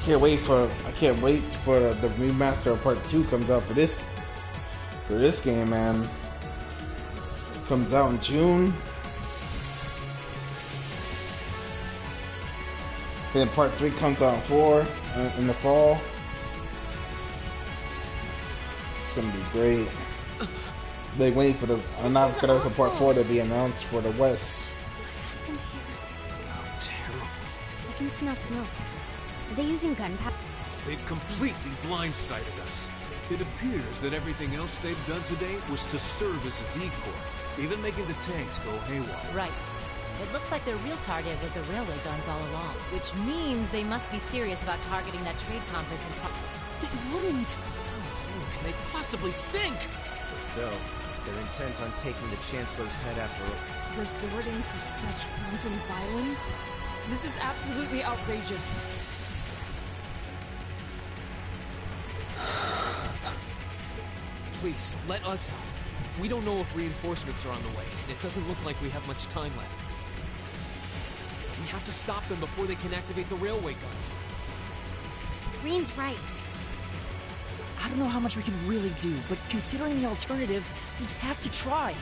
I can't wait for the remaster of Part 2 comes out for this game, man. It comes out in June. Then Part 3 comes out in the fall. It's gonna be great. They waiting for the announced schedule for Part 4 to be announced for the West. What happened here? Oh, terrible. I can smell smoke. Are they using gunpowder? They've completely blindsided us. It appears that everything else they've done today was to serve as a decoy, even making the tanks go haywire. Right. It looks like their real target was the railway guns all along, which means they must be serious about targeting that trade conference in They wouldn't. How can they possibly sink? So, they're intent on taking the Chancellor's head after all. Resorting to such wanton violence? This is absolutely outrageous. Please, let us help. We don't know if reinforcements are on the way, and it doesn't look like we have much time left. We have to stop them before they can activate the railway guns. Green's right. I don't know how much we can really do, but considering the alternative, we have to try.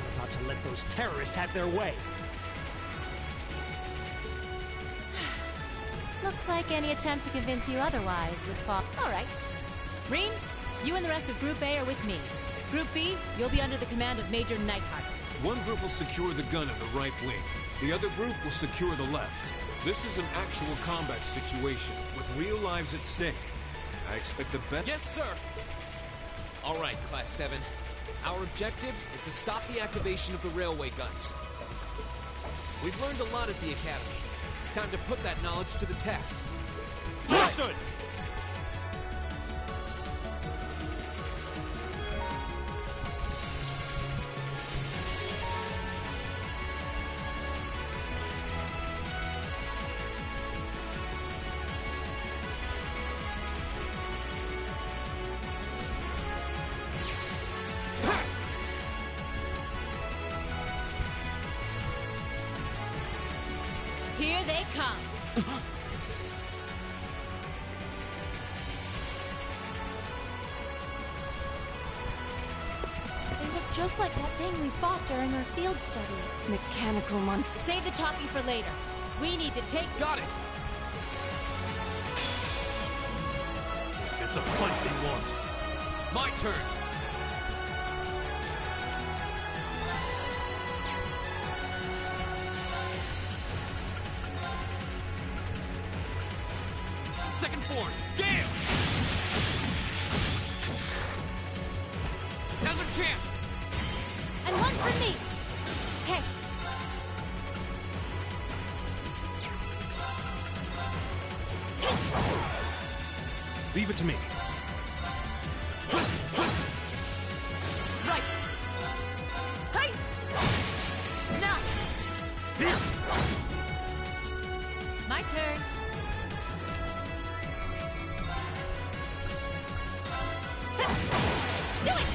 We're about to let those terrorists have their way. Looks like any attempt to convince you otherwise would fall. All right. Reen, you and the rest of Group A are with me. Group B, you'll be under the command of Major Neidhart. One group will secure the gun in the right wing. The other group will secure the left. This is an actual combat situation, with real lives at stake. I expect the best— Yes, sir! All right, Class 7. Our objective is to stop the activation of the railway guns. We've learned a lot at the Academy. It's time to put that knowledge to the test. Understood! Here they come. They look just like that thing we fought during our field study. Mechanical monster. Save the talking for later. We need to take— Got it! If it's a fight they want. My turn! Second forward, Gale! Now's our chance! And one for me. Hey, Leave it to me. Right. Hey! Now! Here! My turn. Do it!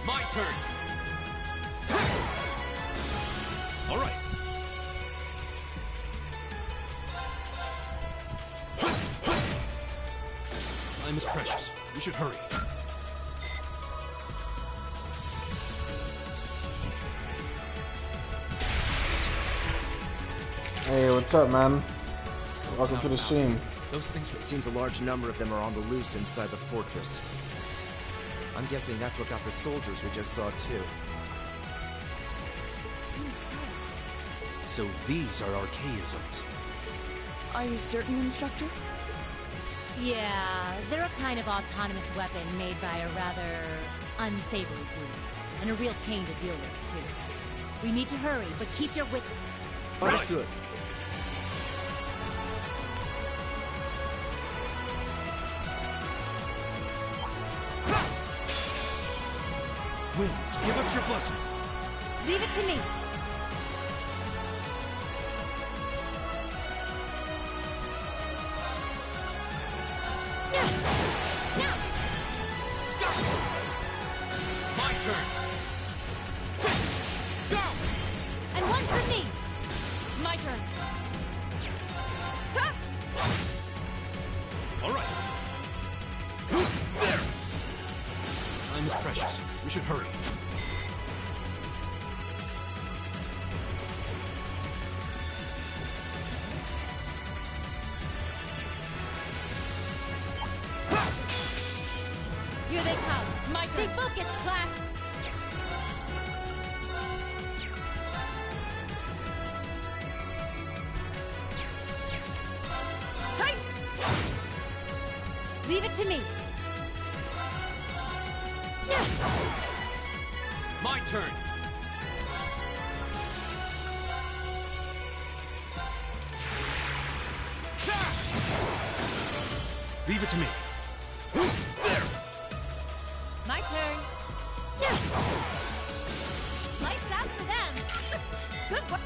My turn! All right. Time is precious. We should hurry. Hey, what's up, man? Welcome to the stream. Those things It seems a large number of them are on the loose inside the fortress. I'm guessing that's what got the soldiers we just saw, too. Seems so. So these are archaisms. Are you certain, Instructor? Yeah, they're a kind of autonomous weapon made by a rather unsavory group. And a real pain to deal with, too. We need to hurry, but keep your wits— Understood. Winds, give us your blessing. Leave it to me. My turn! should hurry. Here they come. My Stay focused, class. Hey! Leave it to me. My turn. Leave it to me. There. My turn. Lights out for them. Good work.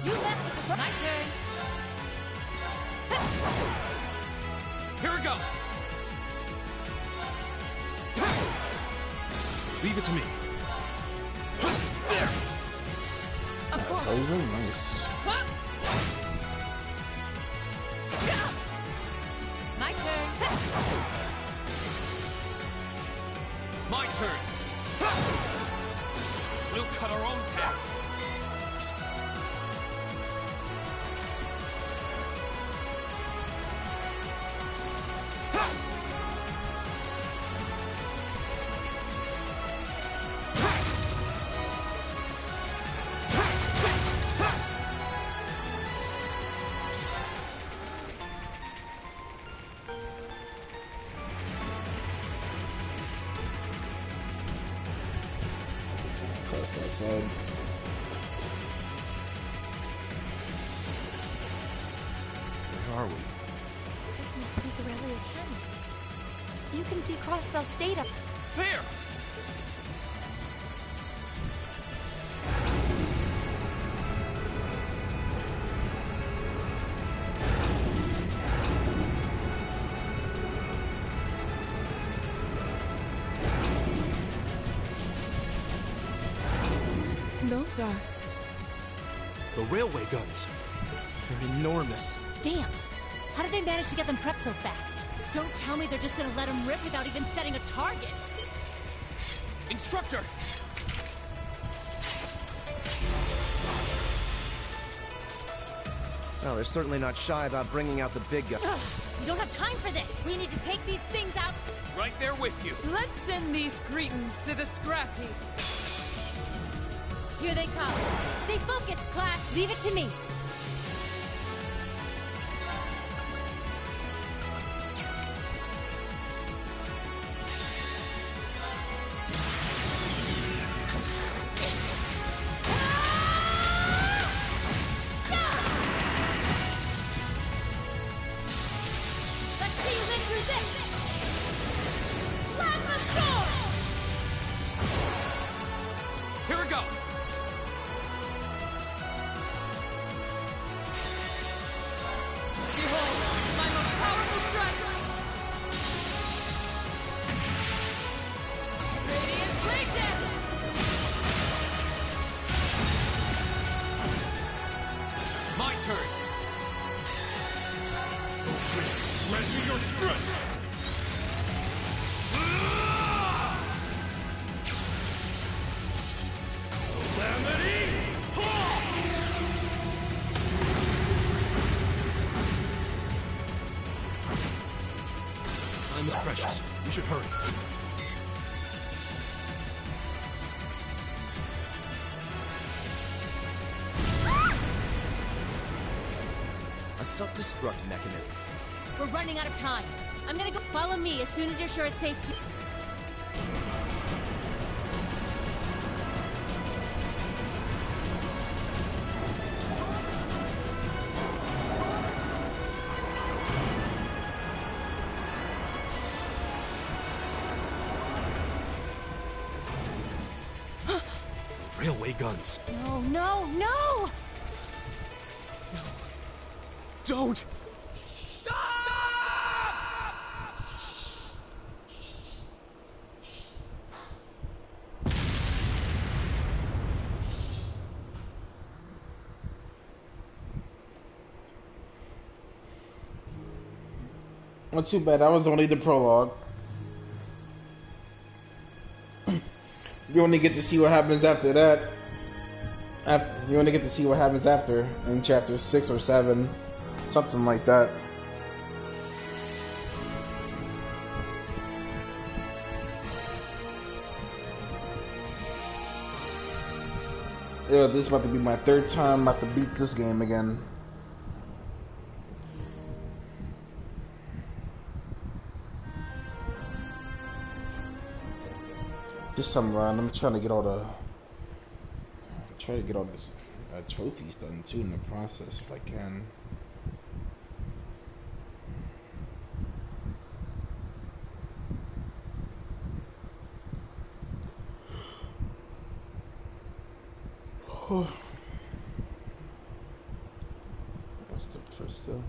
You messed with the... My turn. Here we go. Leave it to me. There. Of course. Oh, nice. My turn. My turn. We'll cut our own path. Like I said. Where are we? This must be the Relia Academy. You can see Crossbell State up. There! Those are... The railway guns. They're enormous. Damn. How did they manage to get them prepped so fast? Don't tell me they're just gonna let them rip without even setting a target. Instructor! Well, they're certainly not shy about bringing out the big gun. Ugh, we don't have time for this. We need to take these things out. Right there with you. Let's send these cretins to the scrap heap. Here they come. Stay focused, class. Leave it to me. Let's see you live through this. Plasma storm. Here we go. Behold, my most powerful strike! Radiant blade dance! My turn. Grant me your strength. Calamity! Time is precious. We should hurry. A self-destruct mechanism. We're running out of time. I'm gonna go. Follow me as soon as you're sure it's safe to. Railway guns. No, no, no! Don't! Not too bad. That was only the prologue. You only get to see what happens after that. You only get to see what happens after in chapter 6 or 7, something like that. Yeah, this is about to be my third time about to beat this game again. This time around, I'm trying to get all the this trophies done too in the process if I can. What's the first though?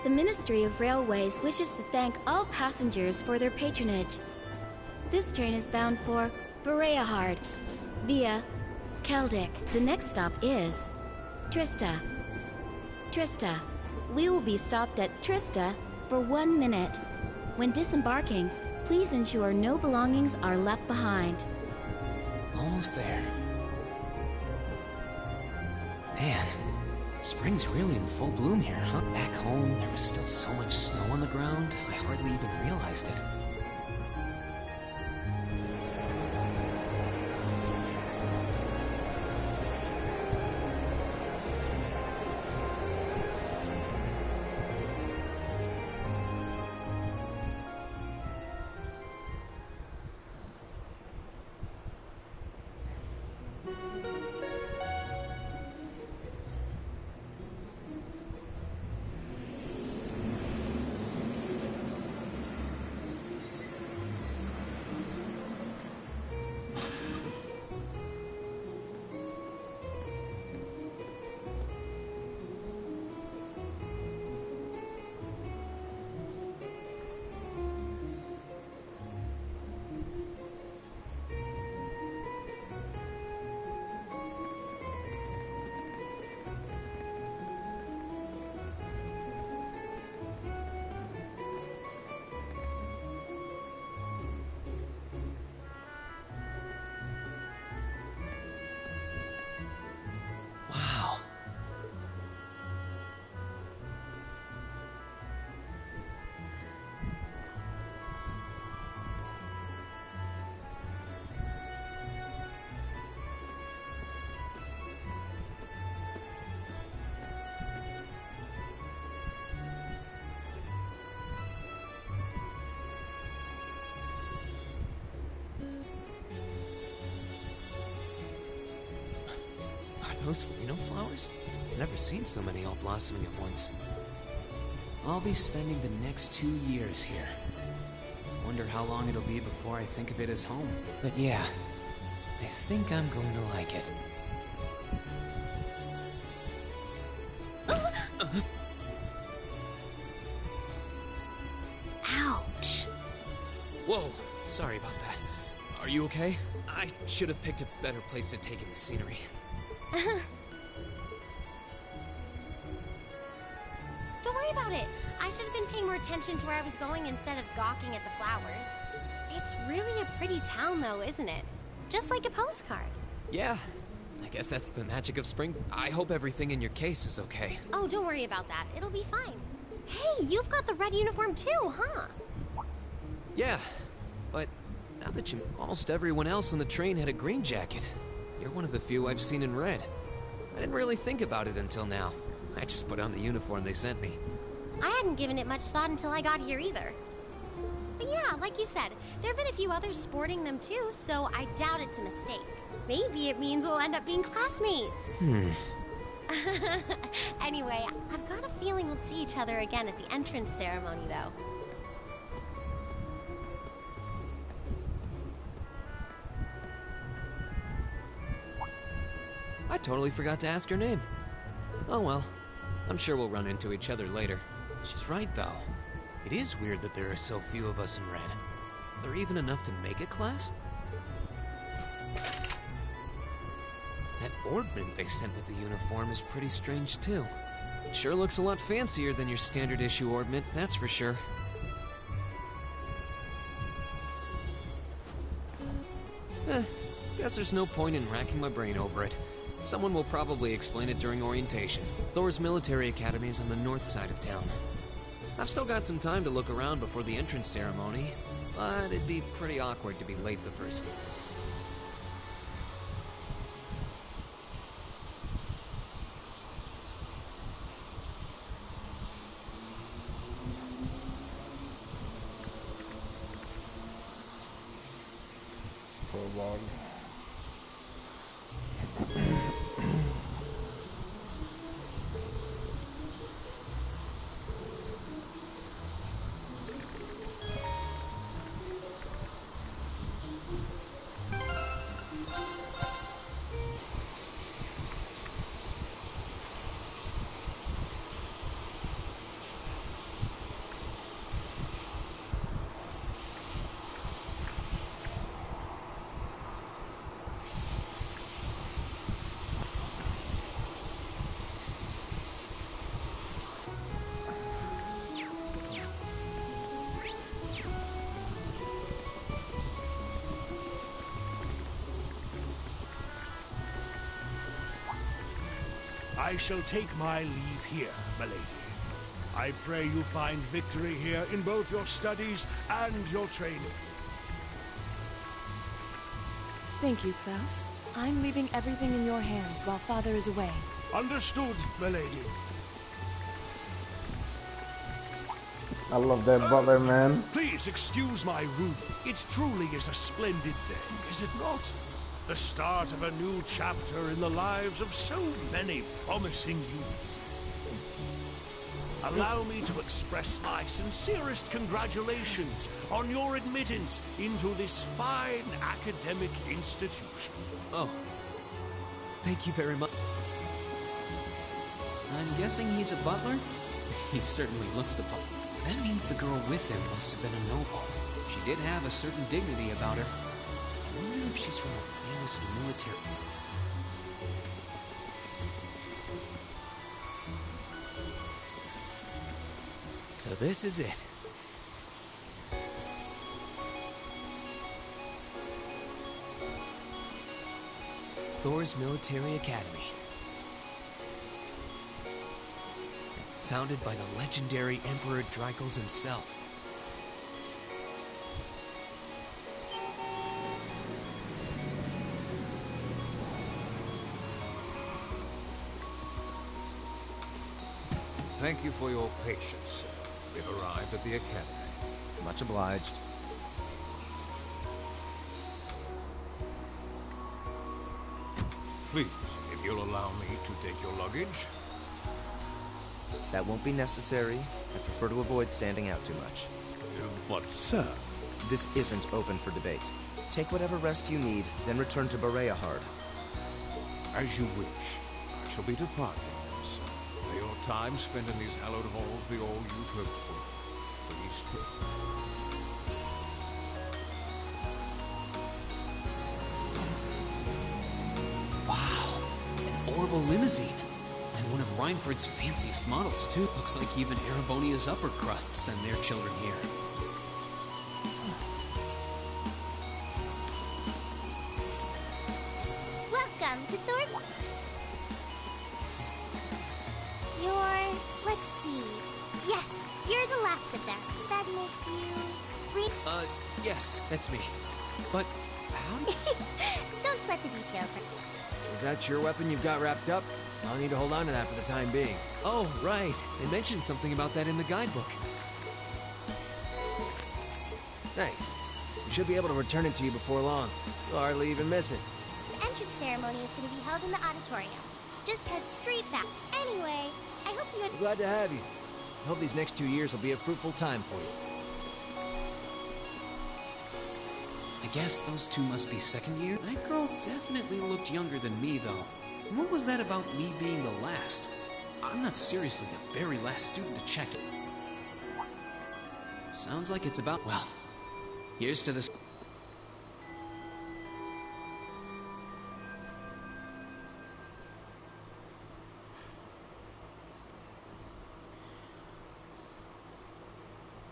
The Ministry of Railways wishes to thank all passengers for their patronage. This train is bound for Bereahard via Keldic. The next stop is Trista. Trista. We will be stopped at Trista for 1 minute. When disembarking, please ensure no belongings are left behind. Almost there. Man, spring's really in full bloom here, huh? Back home, there was still so much snow on the ground, I hardly even realized it. Those Lino flowers? I've never seen so many all blossoming at once. I'll be spending the next 2 years here. Wonder how long it'll be before I think of it as home. But yeah, I think I'm going to like it. Ouch. Whoa, sorry about that. Are you okay? I should have picked a better place to take in the scenery. Don't worry about it. I should have been paying more attention to where I was going instead of gawking at the flowers. It's really a pretty town though, isn't it? Just like a postcard. Yeah, I guess that's the magic of spring. I hope everything in your case is okay. Oh, don't worry about that. It'll be fine. Hey, you've got the red uniform too, huh? Yeah, but now that almost everyone else on the train had a green jacket. You're one of the few I've seen in red. I didn't really think about it until now. I just put on the uniform they sent me. I hadn't given it much thought until I got here either. But yeah, like you said, there have been a few others sporting them too, so I doubt it's a mistake. Maybe it means we'll end up being classmates. Anyway, I've got a feeling we'll see each other again at the entrance ceremony, though. I totally forgot to ask her name. Oh well, I'm sure we'll run into each other later. She's right, though. It is weird that there are so few of us in red. Are there even enough to make a class? That ornament they sent with the uniform is pretty strange, too. It sure looks a lot fancier than your standard issue ornament, that's for sure. Guess there's no point in racking my brain over it. Someone will probably explain it during orientation. Thor's military academy is on the north side of town. I've still got some time to look around before the entrance ceremony, but it'd be pretty awkward to be late the first day. Prologue. I shall take my leave here, milady. I pray you find victory here in both your studies and your training. Thank you, Klaus. I'm leaving everything in your hands while Father is away. Understood, milady. I love that butler, man. Please excuse my rudeness. It truly is a splendid day, is it not? The start of a new chapter in the lives of so many promising youths. Allow me to express my sincerest congratulations on your admittance into this fine academic institution. Oh, thank you very much. I'm guessing he's a butler? He certainly looks the part. That means the girl with him must have been a noble. She did have a certain dignity about her. I wonder if she's from a famous military... So this is it. Thor's Military Academy. Founded by the legendary Emperor Dreikels himself. Thank you for your patience, sir. We've arrived at the Academy. Much obliged. Please, if you'll allow me to take your luggage. That won't be necessary. I prefer to avoid standing out too much. But, sir... This isn't open for debate. Take whatever rest you need, then return to Bereahard. As you wish. I shall be departing then, sir. May your time spent in these hallowed halls be all you've hoped for. Please take... Wow, an Orbital limousine. And one of Reinford's fanciest models, too. Looks like even Erebonia's upper crust send their children here. Welcome to Thor's... Let's see. Yes, you're the last of them. That make you... Yes, that's me. But how do you... Don't sweat the details. Is that your weapon you've got wrapped up? I'll need to hold on to that for the time being. Oh, right. They mentioned something about that in the guidebook. Thanks. We should be able to return it to you before long. You'll hardly even miss it. The entrance ceremony is going to be held in the auditorium. Just head straight back. Anyway, I hope you... Glad to have you. I hope these next 2 years will be a fruitful time for you. I guess those two must be second year? That girl definitely looked younger than me, though. What was that about me being the last? I'm not seriously the very last student to check it. Sounds like it's about... Well, here's to this...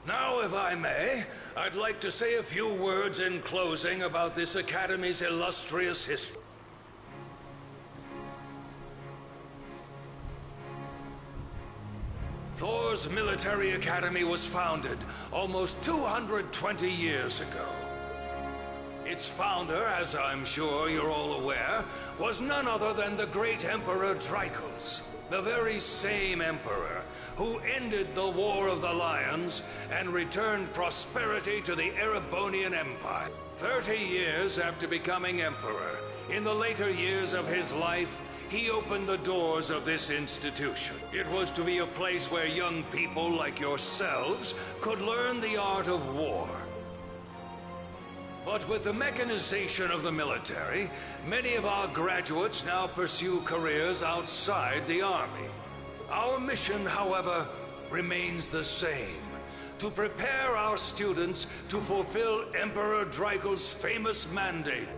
Now, if I may, I'd like to say a few words in closing about this Academy's illustrious history. Thor's military academy was founded almost 220 years ago. Its founder, as I'm sure you're all aware, was none other than the great Emperor Dracos, the very same emperor who ended the War of the Lions and returned prosperity to the Erebonian Empire. 30 years after becoming emperor, in the later years of his life, he opened the doors of this institution. It was to be a place where young people like yourselves could learn the art of war. But with the mechanization of the military, many of our graduates now pursue careers outside the army. Our mission, however, remains the same: to prepare our students to fulfill Emperor Dracos' famous mandate.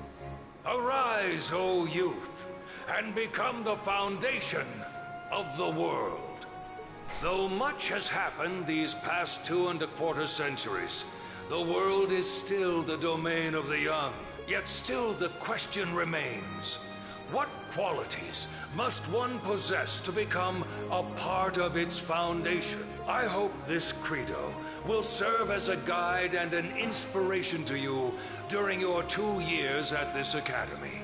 Arise, O youth, and become the foundation of the world. Though much has happened these past 2¼ centuries, the world is still the domain of the young. Yet still the question remains: what qualities must one possess to become a part of its foundation? I hope this credo will serve as a guide and an inspiration to you during your 2 years at this academy.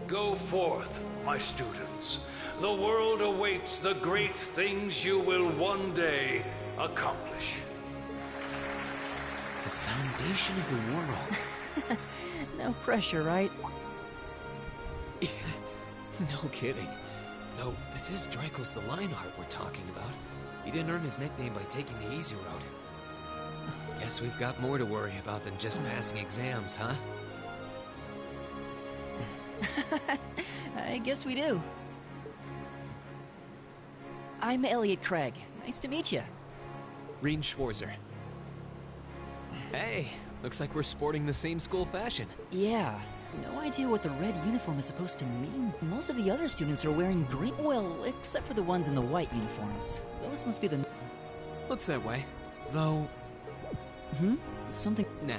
Go forth, my students. The world awaits the great things you will one day accomplish. The foundation of the world. No pressure, right? No kidding. Though, this is Dracos the Lionheart we're talking about. He didn't earn his nickname by taking the easy road. Guess we've got more to worry about than just passing exams, huh? I guess we do. I'm Elliot Craig. Nice to meet you. Reen Schwarzer. Hey, looks like we're sporting the same school fashion. Yeah, no idea what the red uniform is supposed to mean. Most of the other students are wearing green. Well, except for the ones in the white uniforms. Those must be the... Looks that way. Though... Something... Nah.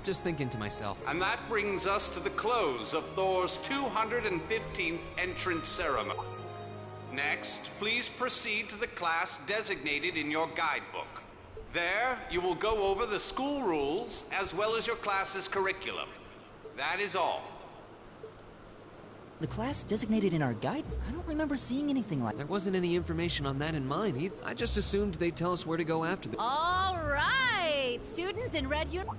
Just thinking to myself. And that brings us to the close of Thor's 215th entrance ceremony. Next, please proceed to the class designated in your guidebook. There, you will go over the school rules as well as your class's curriculum. That is all. The class designated in our guide? I don't remember seeing anything like... There wasn't any information on that in mine either. I just assumed they'd tell us where to go after the... All right! Students in red uniform.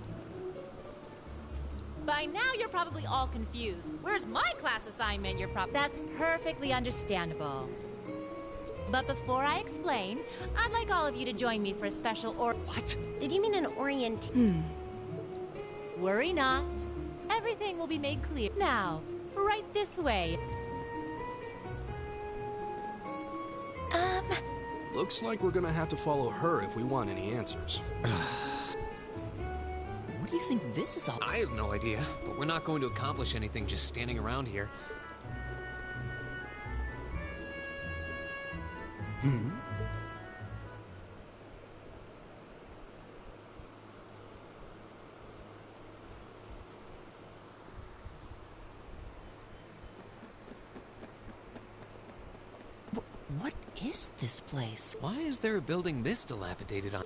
By now, you're probably all confused. Where's my class assignment? That's perfectly understandable. But before I explain, I'd like all of you to join me for a special What? Did you mean an orientation? Worry not. Everything will be made clear. Now, right this way. Looks like we're gonna have to follow her if we want any answers. What do you think this is all? I have no idea, but we're not going to accomplish anything just standing around here. What is this place? Why is there a building this dilapidated on?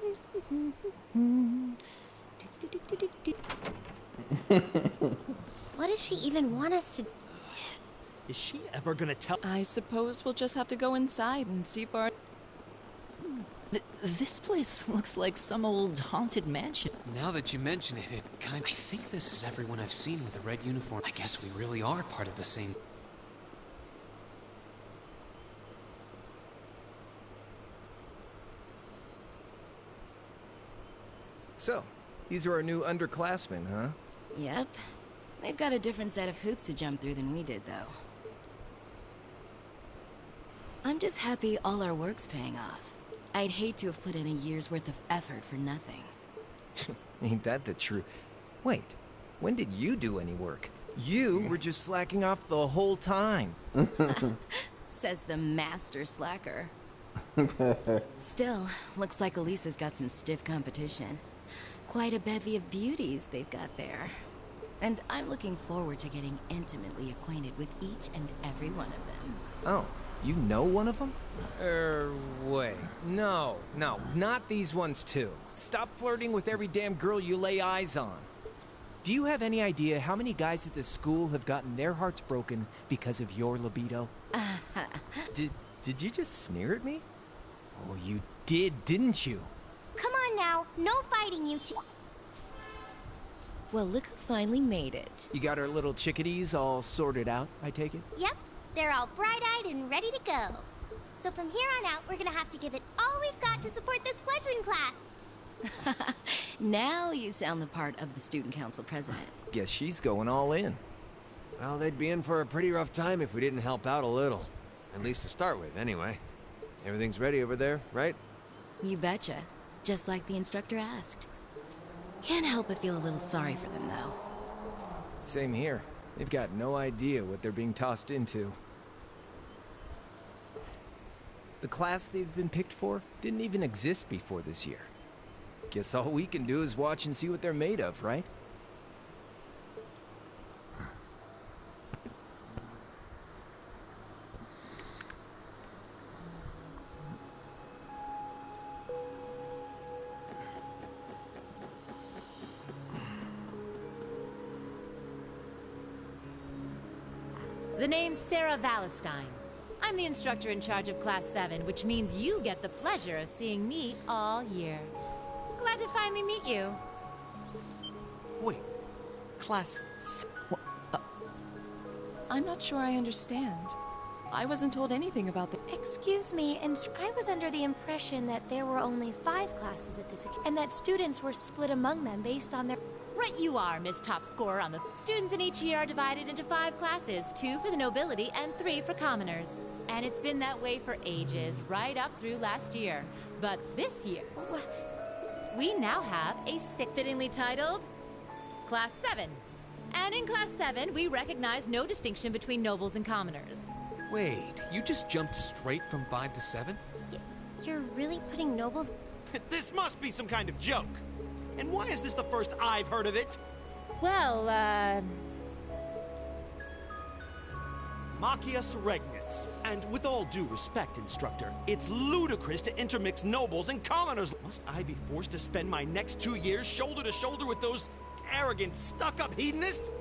What does she even want us to... Is she ever gonna tell? I suppose we'll just have to go inside and see for... This place looks like some old haunted mansion. Now that you mention it, I think this is everyone I've seen with a red uniform. I guess we really are part of the same... So, these are our new underclassmen, huh? Yep. They've got a different set of hoops to jump through than we did, though. I'm just happy all our work's paying off. I'd hate to have put in a year's worth of effort for nothing. Ain't that the truth? Wait, when did you do any work? You were just slacking off the whole time. Says the master slacker. Still, looks like Elisa's got some stiff competition. Quite a bevy of beauties they've got there. And I'm looking forward to getting intimately acquainted with each and every one of them. Oh, you know one of them? Wait. No, not these ones too. Stop flirting with every damn girl you lay eyes on. Do you have any idea how many guys at this school have gotten their hearts broken because of your libido? Did you just sneer at me? Oh, you did, didn't you? Come on now, no fighting, you two. Well, look who finally made it. You got our little chickadees all sorted out, I take it? Yep, they're all bright-eyed and ready to go. So from here on out, we're gonna have to give it all we've got to support this fledgling class. Now you sound the part of the student council president. Guess she's going all in. Well, they'd be in for a pretty rough time if we didn't help out a little. At least to start with, anyway. Everything's ready over there, right? You betcha. Just like the instructor asked. Can't help but feel a little sorry for them, though. Same here. They've got no idea what they're being tossed into. The class they've been picked for didn't even exist before this year. Guess all we can do is watch and see what they're made of, right? The name's Sarah Valestine. I'm the instructor in charge of Class 7, which means you get the pleasure of seeing me all year. Glad to finally meet you. Wait, Class... I'm not sure I understand. I wasn't told anything about the... Excuse me, I was under the impression that there were only 5 classes at this and that students were split among them based on their... Right you are, Miss Top Scorer on the... Students in each year are divided into 5 classes, 2 for the nobility and 3 for commoners. And it's been that way for ages, right up through last year. But this year, we now have a fittingly titled Class 7. And in Class 7, we recognize no distinction between nobles and commoners. Wait, you just jumped straight from 5 to 7? You're really putting nobles... This must be some kind of joke. And why is this the first I've heard of it? Well, Machias Regnitz. And with all due respect, instructor, it's ludicrous to intermix nobles and commoners. Must I be forced to spend my next 2 years shoulder to shoulder with those arrogant, stuck-up hedonists?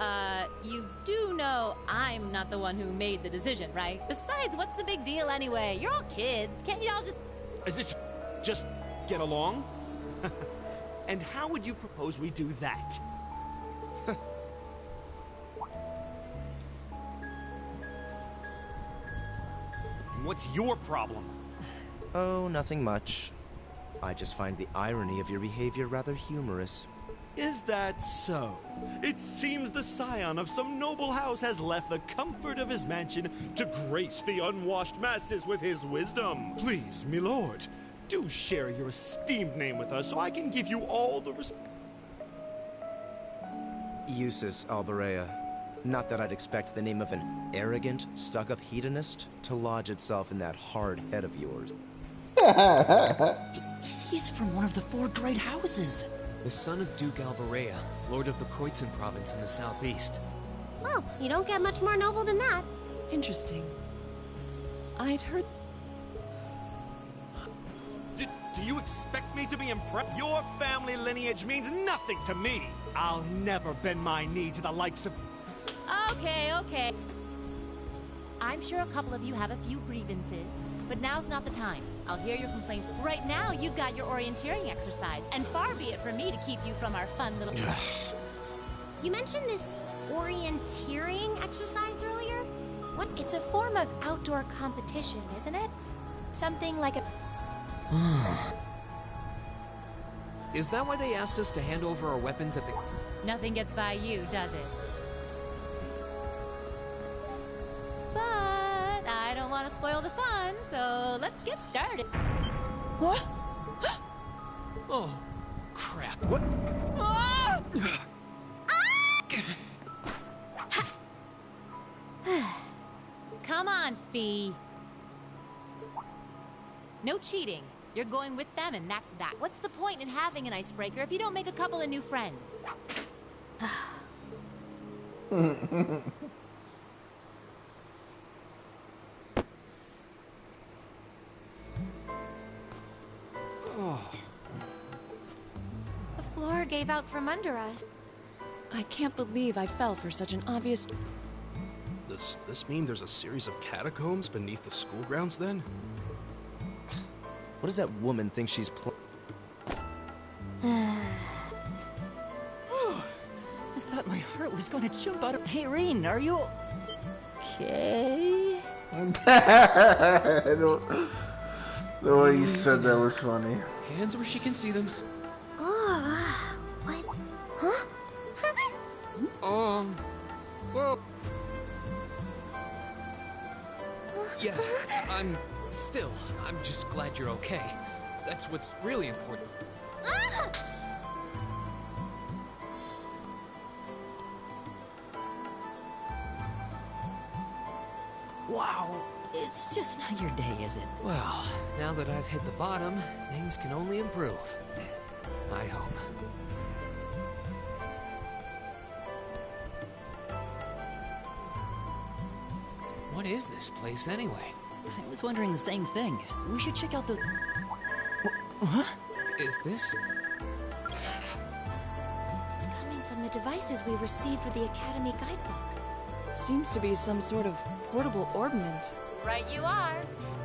You do know I'm not the one who made the decision, right? Besides, what's the big deal anyway? You're all kids. Can't you all just... Is it just get along? And how would you propose we do that? What's your problem? Oh, nothing much. I just find the irony of your behavior rather humorous. Is that so? It seems the scion of some noble house has left the comfort of his mansion to grace the unwashed masses with his wisdom. Please, my lord, do share your esteemed name with us so I can give you all the respect. Eustace Alberea. Not that I'd expect the name of an arrogant, stuck-up hedonist to lodge itself in that hard head of yours. He's from one of the 4 great houses. The son of Duke Alberea, lord of the Kreutzen province in the southeast. Well, you don't get much more noble than that. Interesting. I'd heard... Do you expect me to be impressed? Your family lineage means nothing to me. I'll never bend my knee to the likes of... Okay. I'm sure a couple of you have a few grievances, but now's not the time. I'll hear your complaints. Right now, you've got your orienteering exercise, and far be it from me to keep you from our fun little... You mentioned this orienteering exercise earlier? What? It's a form of outdoor competition, isn't it? Something like a... Is that why they asked us to hand over our weapons at the... Nothing gets by you, does it? But I don't want to spoil the fun, so let's get started. What? Oh, crap. What? Come on, Fee. No cheating. You're going with them, and that's that. What's the point in having an icebreaker if you don't make a couple of new friends? The floor gave out from under us. I can't believe I fell for such an obvious... Does this mean there's a series of catacombs beneath the school grounds then? What does that woman think she's I thought my heart was going to jump out of... Hey, Reen, are you... okay? The way you said that was funny. Hands where she can see them. What? Huh? Well... Yeah, I'm just glad you're okay. That's what's really important. Wow, it's just not your day, is it? Well, now that I've hit the bottom, things can only improve. I hope. What is this place anyway? I was wondering the same thing. We should check out the... Huh? Is this... It's coming from the devices we received with the Academy guidebook. Seems to be some sort of portable orbment. Right you are.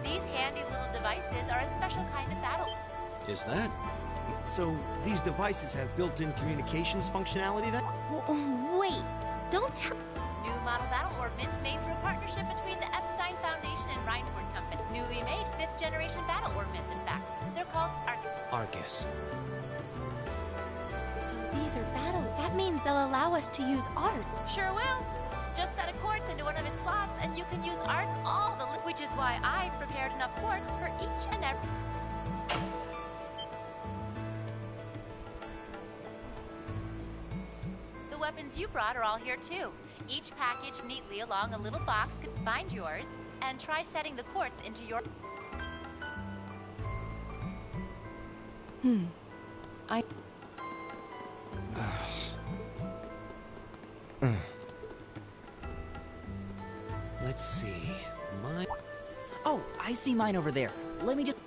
These handy little devices are a special kind of battle. Is that? So, these devices have built-in communications functionality then? Wait, don't tell... New model battle orbments made through a partnership between the Epstein Foundation and Reinhorn Company. Newly made 5th generation battle orbments, in fact. They're called Arcus. So these are battle. That means they'll allow us to use art. Sure will. Just set a quartz into one of its slots, and you can use arts all the... Which is why I prepared enough quartz for each and every... The weapons you brought are all here, too. Each packaged neatly along a little box. Could find yours, and try setting the quartz into your... Let's see. Oh, I see mine over there. Let me just...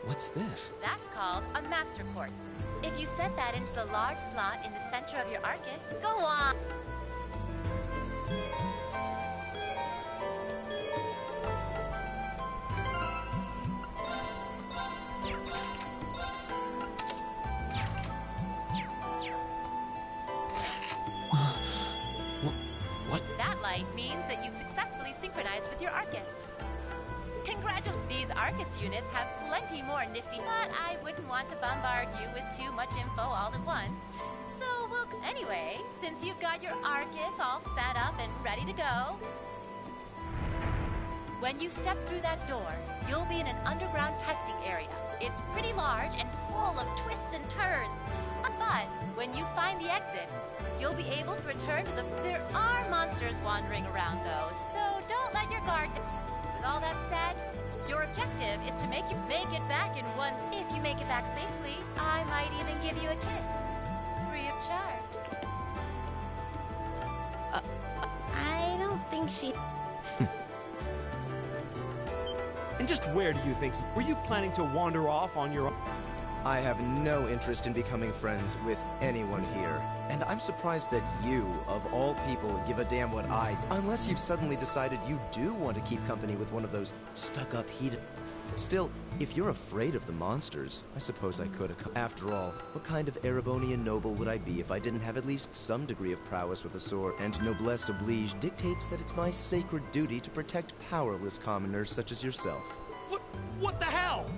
What's this? That's called a master quartz. If you set that into the large slot in the center of your Arcus, go on! What? That light means that you've successfully synchronized with your Arcus. Congratulations! These Arcus units have plenty more nifty, but I wouldn't want to bombard you with too much info all at once. So, well, anyway, since you've got your Arcus all set up and ready to go, when you step through that door, you'll be in an underground testing area. It's pretty large and full of twists and turns. But when you find the exit, you'll be able to return to the... There are monsters wandering around, though, so don't let your guard down. With all that said, your objective is to make it back in one... If you make it back safely, I might even give you a kiss. Free of charge. I don't think she... And just where do you think were you planning to wander off on your own? I have no interest in becoming friends with anyone here. And I'm surprised that you, of all people, give a damn what I... Unless you've suddenly decided you do want to keep company with one of those stuck-up heated... Still, if you're afraid of the monsters, I suppose I could... After all, what kind of Erebonian noble would I be if I didn't have at least some degree of prowess with a sword? And noblesse oblige dictates that it's my sacred duty to protect powerless commoners such as yourself. What the hell?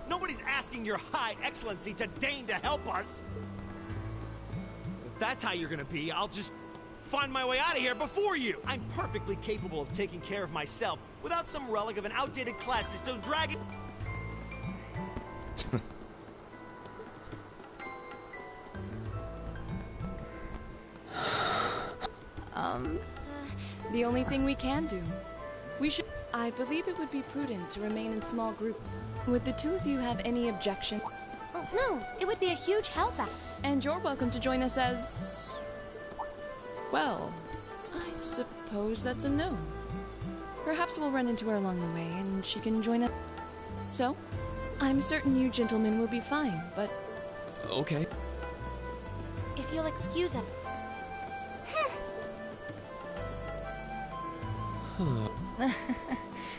Nobody's asking your high excellency to deign to help us. If that's how you're gonna be, I'll just find my way out of here before you. I'm perfectly capable of taking care of myself without some relic of an outdated class system dragging... The only thing we can do. We should... I believe it would be prudent to remain in small group. Would the two of you have any objection? Oh, no, it would be a huge help. And you're welcome to join us as... Well, I suppose that's a no. Perhaps we'll run into her along the way, and she can join us. So, I'm certain you gentlemen will be fine, but... Okay. If you'll excuse it.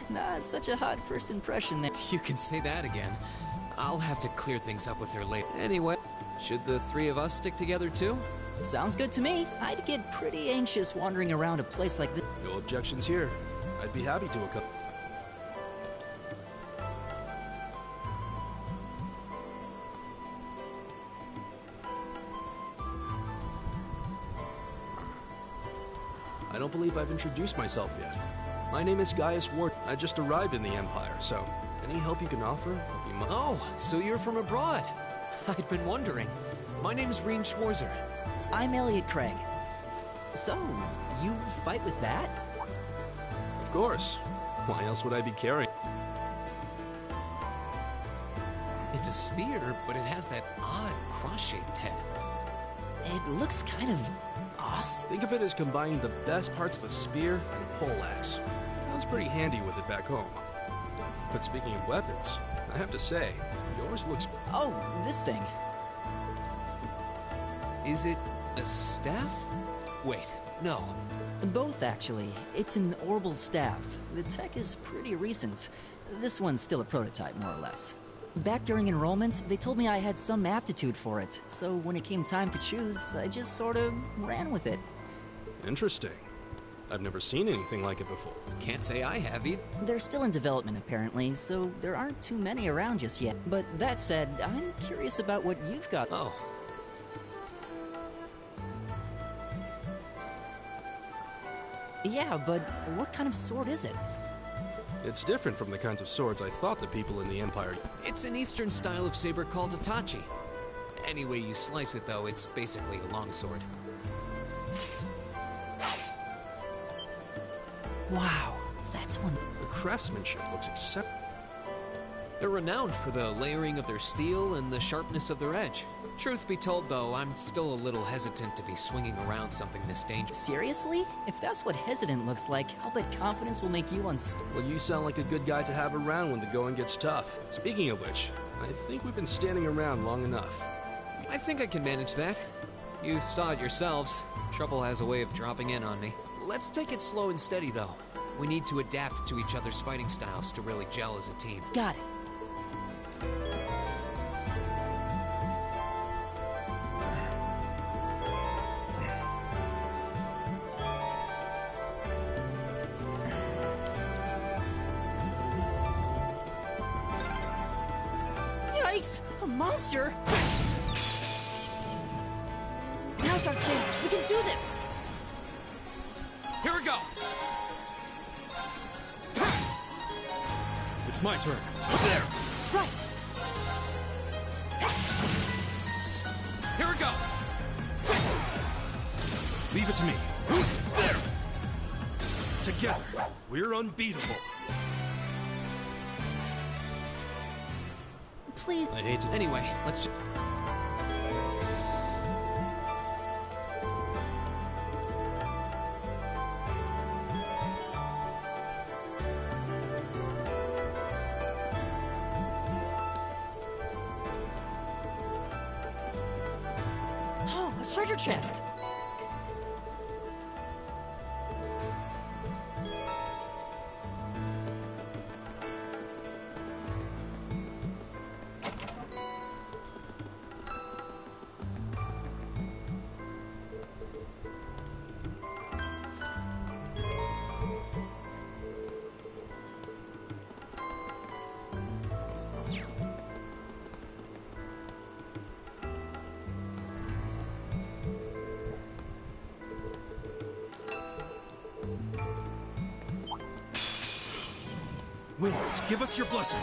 Nah, it's such a hot first impression there. You can say that again. I'll have to clear things up with her later. Anyway, should the three of us stick together too? Sounds good to me. I'd get pretty anxious wandering around a place like this. No objections here. I'd be happy to accompany. I don't believe I've introduced myself yet. My name is Gaius Ward. I just arrived in the Empire, so any help you can offer will be Oh, so you're from abroad. I'd been wondering. My name's Reen Schwarzer. I'm Elliot Craig. So, you fight with that? Of course. Why else would I be carrying? It's a spear, but it has that odd cross-shaped head. It looks kind of awesome. Think of it as combining the best parts of a spear and a poleaxe. I was pretty handy with it back home. But speaking of weapons, I have to say, yours looks... Oh, this thing. Is it a staff? Wait, no. Both, actually. It's an orbal staff. The tech is pretty recent. This one's still a prototype, more or less. Back during enrollment, they told me I had some aptitude for it, so when it came time to choose, I just sort of ran with it. Interesting. I've never seen anything like it before. Can't say I have either. They're still in development, apparently, so there aren't too many around just yet. But that said, I'm curious about what you've got. Oh. Yeah, but what kind of sword is it? It's different from the kinds of swords I thought the people in the Empire... It's an Eastern style of saber called a tachi. Any way you slice it, though, it's basically a longsword. Wow, that's one... The craftsmanship looks exceptional. They're renowned for the layering of their steel and the sharpness of their edge. Truth be told, though, I'm still a little hesitant to be swinging around something this dangerous. Seriously? If that's what hesitant looks like, I'll bet confidence will make you unstoppable. Well, you sound like a good guy to have around when the going gets tough. Speaking of which, I think we've been standing around long enough. I think I can manage that. You saw it yourselves. Trouble has a way of dropping in on me. Let's take it slow and steady, though. We need to adapt to each other's fighting styles to really gel as a team. Got it. Yikes! A monster! Now's our chance! We can do this! Here we go! It's my turn. There! Right! Here we go! Leave it to me. There! Together, we're unbeatable. Please. I hate to... Anyway, let's... Oh, a treasure chest! Winds, give us your blessing.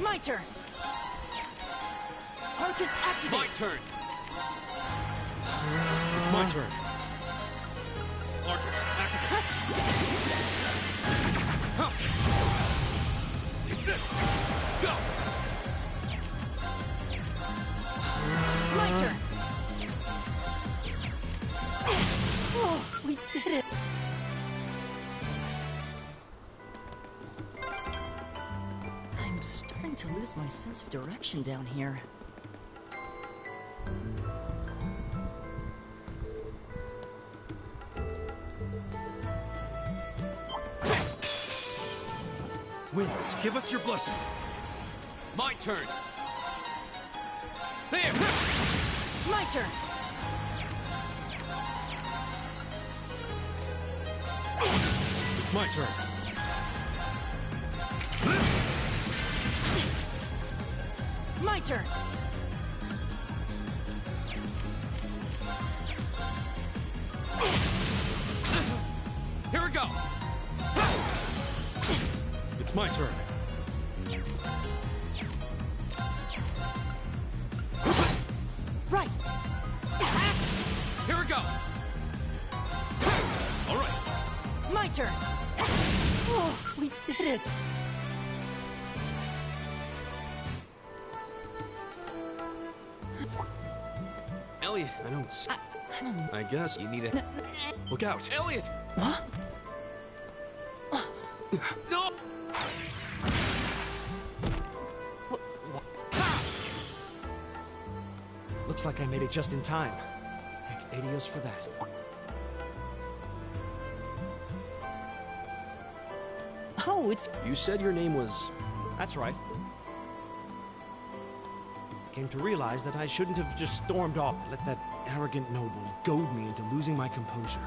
My turn! Arcus activate! My turn! It's my turn. Arcus, activate. Take this! Go! My turn! Oh, we did it! I'm starting to lose my sense of direction down here. Winds, give us your blessing. My turn! There! My turn! It's my turn. My turn! Here we go! It's my turn. Right! Here we go! All right. My turn! Oh, we did it! Elliot! I don't... I guess You need a... Look out! Elliot! What? No! Looks like I made it just in time. Thank Adios for that. Oh, it's... You said your name was... That's right. I came to realize that I shouldn't have just stormed off, let that arrogant noble goad me into losing my composure.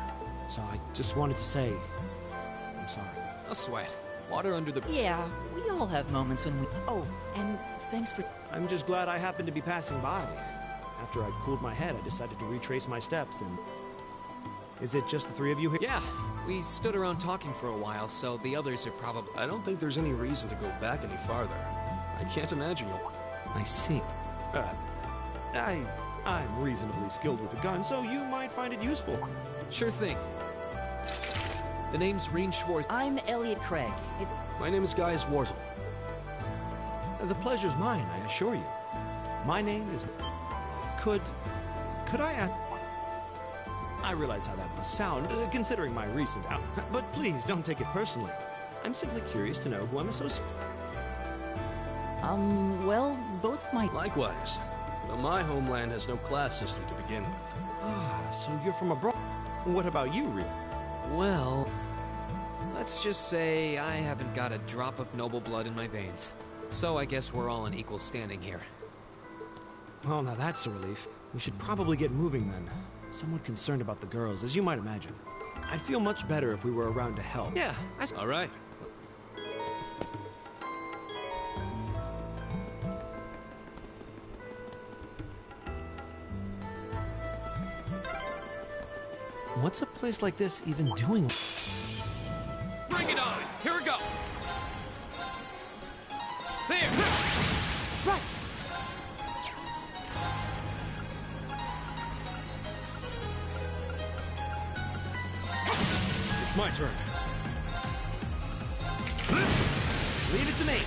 So I just wanted to say, I'm sorry. No sweat. Water under the... Yeah, we all have moments when we... Oh, and thanks for... I'm just glad I happened to be passing by. After I'd cooled my head, I decided to retrace my steps and... Is it just the three of you here? Yeah, we stood around talking for a while, so the others are probably... I don't think there's any reason to go back any farther. I can't imagine you'll... I see. I'm reasonably skilled with a gun, so you might find it useful. Sure thing. The name's Reen Schwartz. I'm Elliot Craig. It's... My name is Gaius Warzel. The pleasure's mine, I assure you. My name is... Could I ask... I realize how that must sound, considering my recent out... But please, don't take it personally. I'm simply curious to know who I'm associated... well, both my... Likewise. But my homeland has no class system to begin with. Ah, so you're from abroad. What about you, Reen? Well... Let's just say I haven't got a drop of noble blood in my veins. So I guess we're all in equal standing here. Well, now that's a relief. We should probably get moving then. Somewhat concerned about the girls, as you might imagine. I'd feel much better if we were around to help. Yeah, All right. What's a place like this even doing? Bring it on! Here we go! There! Right! It's my turn. Leave it to me.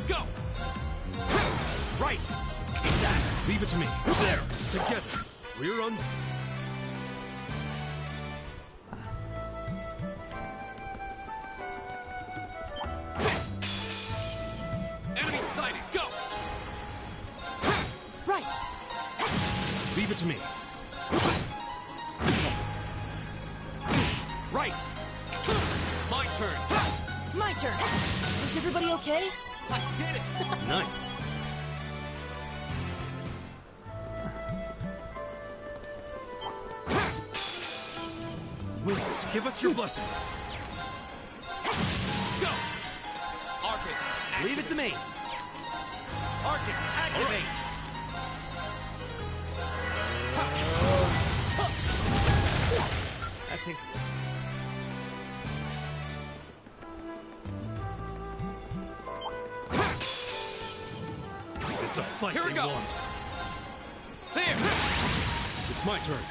Go! Right. Leave it to me. There. Together. We're on... to me. Right. My turn. My turn. Is everybody okay? I did it. Nice. Winds, give us your blessing. Go. Arcus, Leave it to me. Arcus, activate. That takes... It's a fight. Here we go. Want. There. It's my turn.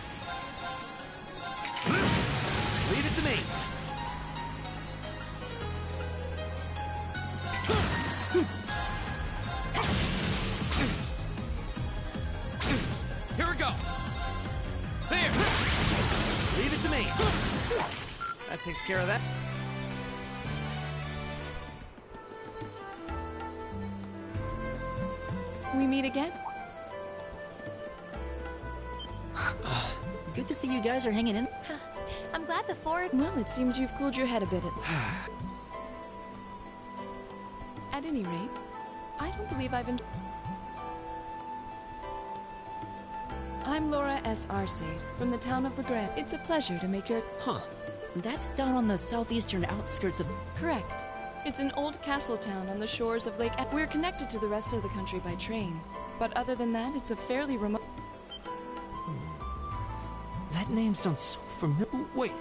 Leave it to me. Here we go. There. Leave it to me. That takes care of that. We meet again? Good to see you guys are hanging in. I'm glad the four... Well, it seems you've cooled your head a bit. At any rate, I don't believe I've been... I'm Laura S. Arcade, from the town of Legrand. It's a pleasure to make your... Huh. That's down on the southeastern outskirts of... Correct. It's an old castle town on the shores of Lake... We're connected to the rest of the country by train. But other than that, it's a fairly remote... That name sounds so familiar. Wait.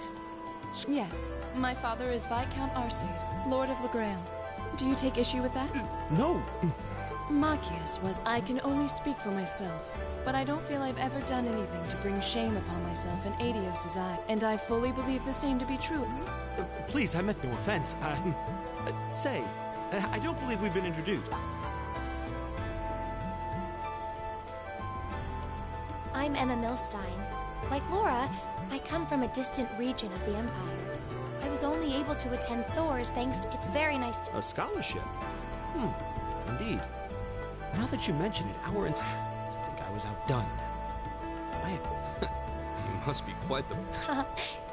Yes, my father is Viscount Arcade, Lord of Legrand. Do you take issue with that? No. Machias was... I can only speak for myself, but I don't feel I've ever done anything to bring shame upon myself in Adios's eye, and I fully believe the same to be true. Please, I meant no offense. Say, I don't believe we've been introduced. I'm Emma Milstein. Like Laura, I come from a distant region of the Empire. I was only able to attend Thor's thanks to... It's very nice to... A scholarship? Indeed. Now that you mention it, I think I was outdone. You must be quite the...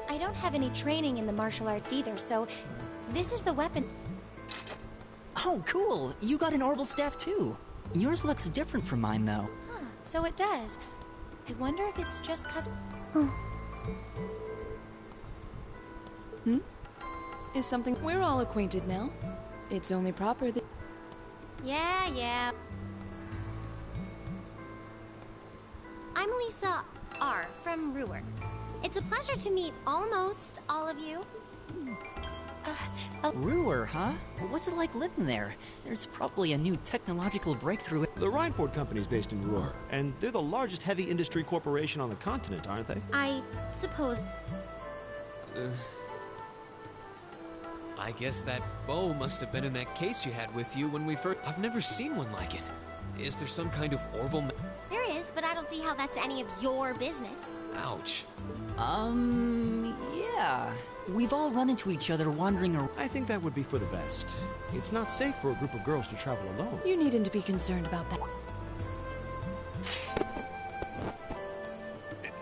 I don't have any training in the martial arts either, so... This is the weapon... Oh, cool. You got an orbital staff too. Yours looks different from mine, though. Huh, so it does. I wonder if it's just 'cause... Is something... We're all acquainted now. It's only proper that... Yeah. I'm Lisa R. from Ruhr. It's a pleasure to meet almost all of you. Ruhr, huh? What's it like living there? There's probably a new technological breakthrough. The Rhineford Company's based in Ruhr, and they're the largest heavy industry corporation on the continent, aren't they? I suppose... I guess that bow must have been in that case you had with you when we first... I've never seen one like it. Is there some kind of orbital... There is, but I don't see how that's any of your business. Ouch. Yeah. We've all run into each other wandering around. I think that would be for the best. It's not safe for a group of girls to travel alone. You needn't to be concerned about that.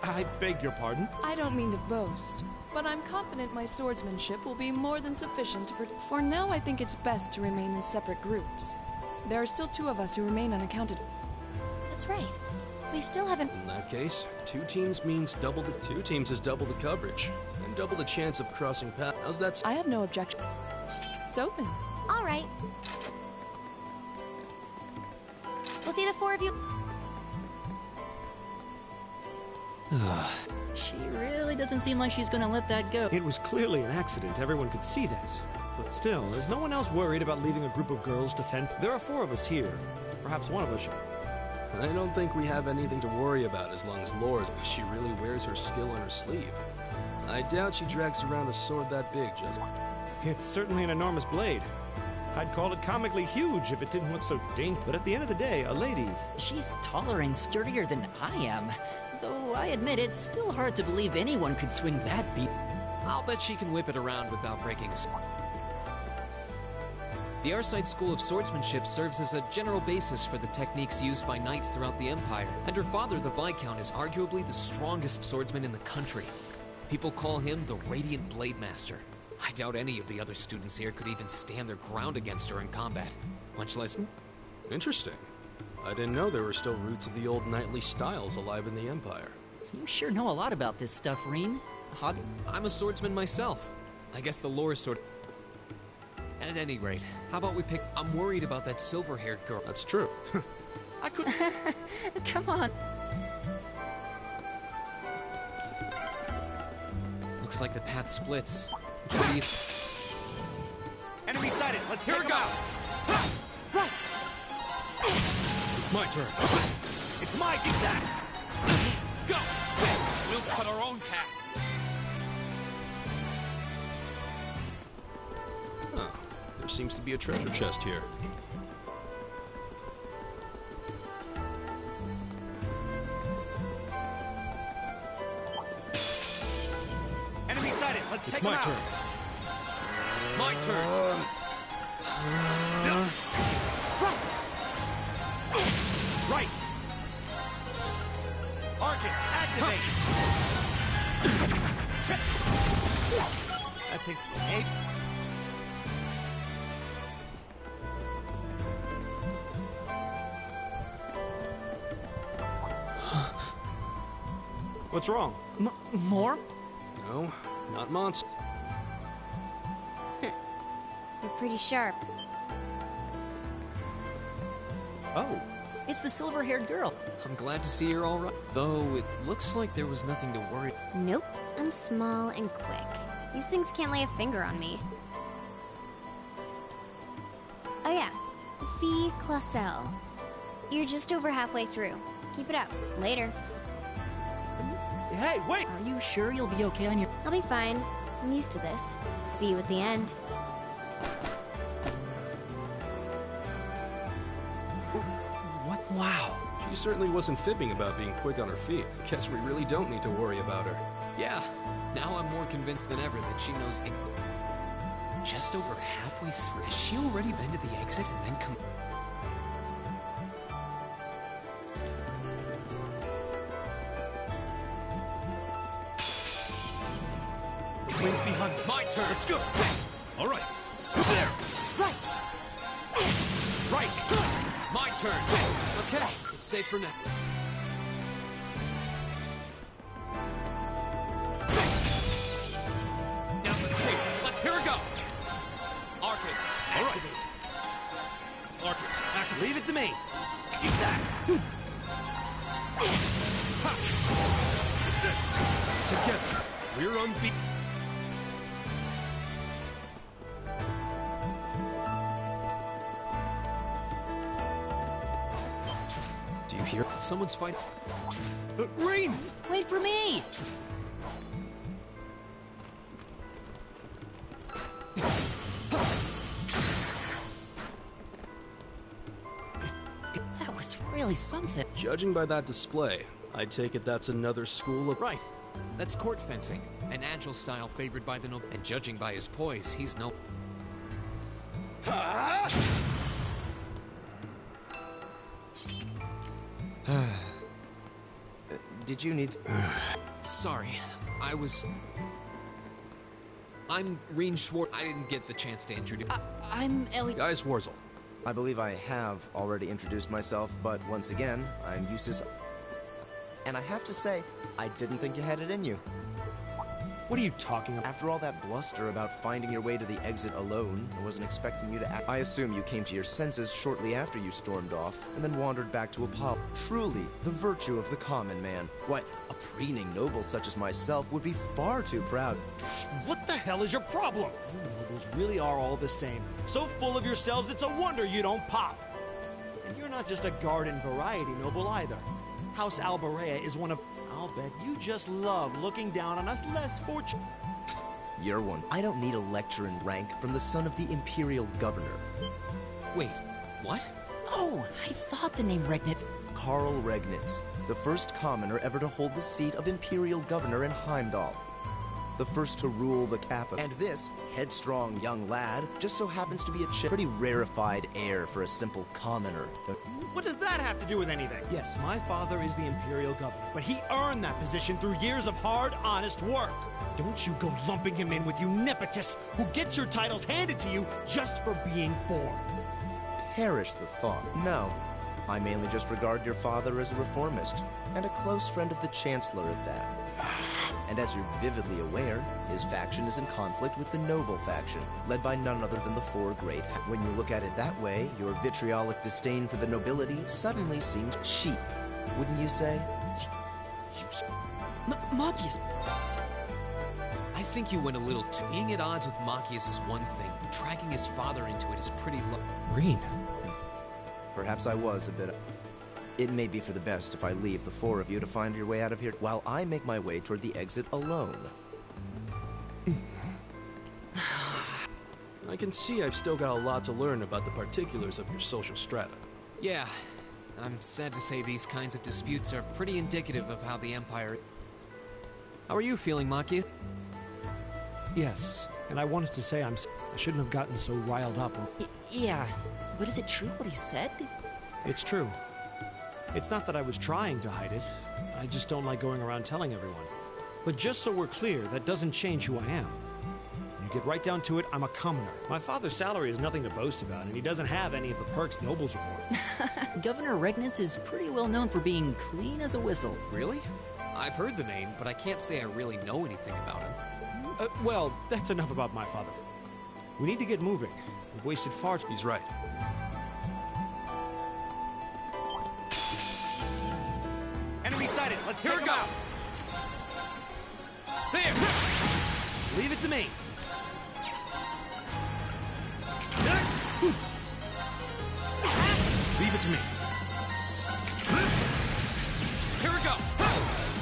I beg your pardon? I don't mean to boast, but I'm confident my swordsmanship will be more than sufficient to protect. For now, I think it's best to remain in separate groups. There are still 2 of us who remain unaccounted for. That's right. We still haven't... In that case, 2 teams means double the... 2 teams is double the coverage, and double the chance of crossing paths. How's that? I have no objection. So then. All right. We'll see the 4 of you... She really doesn't seem like she's gonna let that go. It was clearly an accident. Everyone could see that. But still, is no one else worried about leaving a group of girls to fend? There are 4 of us here. Perhaps one of us should... I don't think we have anything to worry about as long as Laura's. She really wears her skill on her sleeve. I doubt she drags around a sword that big just... It's certainly an enormous blade. I'd call it comically huge if it didn't look so dangerous. But at the end of the day, a lady... She's taller and sturdier than I am. Though I admit it's still hard to believe anyone could swing that beat. I'll bet she can whip it around without breaking a... The Arside School of Swordsmanship serves as a general basis for the techniques used by knights throughout the Empire, and her father, the Viscount, is arguably the strongest swordsman in the country. People call him the Radiant Blade Master. I doubt any of the other students here could even stand their ground against her in combat, much less... Interesting. I didn't know there were still roots of the old knightly styles alive in the Empire. You sure know a lot about this stuff, Reen. Hobby? I'm a swordsman myself. I guess the lore is sort of... At any rate, how about we pick... I'm worried about that silver-haired girl. That's true. I could... Come on. Looks like the path splits. Enemy sighted. Let's hear it go. Right. It's my turn. It's my get that. Go! We'll cut our own path. Oh, there seems to be a treasure chest here. Enemy sighted. Let's take him out. It's my turn. My turn. Right. Arcus, activate. That takes 8. What's wrong? More? No, not monster. You're pretty sharp. Oh. It's the silver-haired girl. I'm glad to see you're all right. Though, it looks like there was nothing to worry. Nope. I'm small and quick. These things can't lay a finger on me. Oh yeah. Fee Clausel. You're just over halfway through. Keep it up. Later. Hey, wait! Are you sure you'll be okay on your... I'll be fine. I'm used to this. See you at the end. What? Wow. She certainly wasn't fibbing about being quick on her feet. Guess we really don't need to worry about her. Yeah. Now I'm more convinced than ever that she knows just over halfway through. Has she already been to the exit and then come... Wings behind. My turn. Let's go. All right. There. Right. Right. My turn. Okay, it's safe for now. Now's a chance. Let's hear it go. Arcus, All right. activate. Arcus, activate. Leave it to me. Eat that. Together, we're unbeaten. Do you hear? Someone's fighting. Reen! Wait for me! That was really something. Judging by that display, I take it that's another school of... Right. That's court fencing, an agile style favored by the noble. And judging by his poise, he's no... Did you need... Sorry, I'm Reen Schwartz. I didn't get the chance to introduce... I'm Ellie... Guys, Warzel. I believe I have already introduced myself, but once again, I'm Eustace. And I have to say, I didn't think you had it in you. What are you talking about? After all that bluster about finding your way to the exit alone, I wasn't expecting you to act. I assume you came to your senses shortly after you stormed off, and then wandered back to Apollo. Truly, the virtue of the common man. Why, a preening noble such as myself would be far too proud. What the hell is your problem? You nobles really are all the same. So full of yourselves, it's a wonder you don't pop. And you're not just a garden variety noble either. House Alberea is one of... I'll bet you just love looking down on us less fortunate. You're one. I don't need a lecture in rank from the son of the Imperial Governor. Wait, what? Oh, I thought the name Regnitz... Karl Regnitz, the first commoner ever to hold the seat of Imperial Governor in Heimdall. the first to rule the capital. And this headstrong young lad just so happens to be a pretty rarefied heir for a simple commoner. What does that have to do with anything? Yes, my father is the Imperial Governor, but he earned that position through years of hard, honest work. Don't you go lumping him in with you nepotists who get your titles handed to you just for being born. Perish the thought. No, I mainly just regard your father as a reformist, and a close friend of the Chancellor at that. And as you're vividly aware, his faction is in conflict with the noble faction, led by none other than the four great. When you look at it that way, your vitriolic disdain for the nobility suddenly seems cheap, wouldn't you say? Machias! I think you went a little too... Being at odds with Machias is one thing, but dragging his father into it is pretty low. Green. Perhaps I was a bit... It may be for the best if I leave the four of you to find your way out of here, while I make my way toward the exit alone. I can see I've still got a lot to learn about the particulars of your social strata. Yeah, I'm sad to say these kinds of disputes are pretty indicative of how the Empire... How are you feeling, Machias? Yes, and I wanted to say I shouldn't have gotten so riled up. Yeah, but is it true what he said? It's true. It's not that I was trying to hide it. I just don't like going around telling everyone. But just so we're clear, that doesn't change who I am. When you get right down to it, I'm a commoner. My father's salary is nothing to boast about, and he doesn't have any of the perks nobles report. Governor Regnitz is pretty well known for being clean as a whistle. Really? I've heard the name, but I can't say I really know anything about him. Well, that's enough about my father. We need to get moving. We've wasted far too... He's right. Enemy sighted. Let's take him out. There. Leave it to me. Leave it to me. Here we go.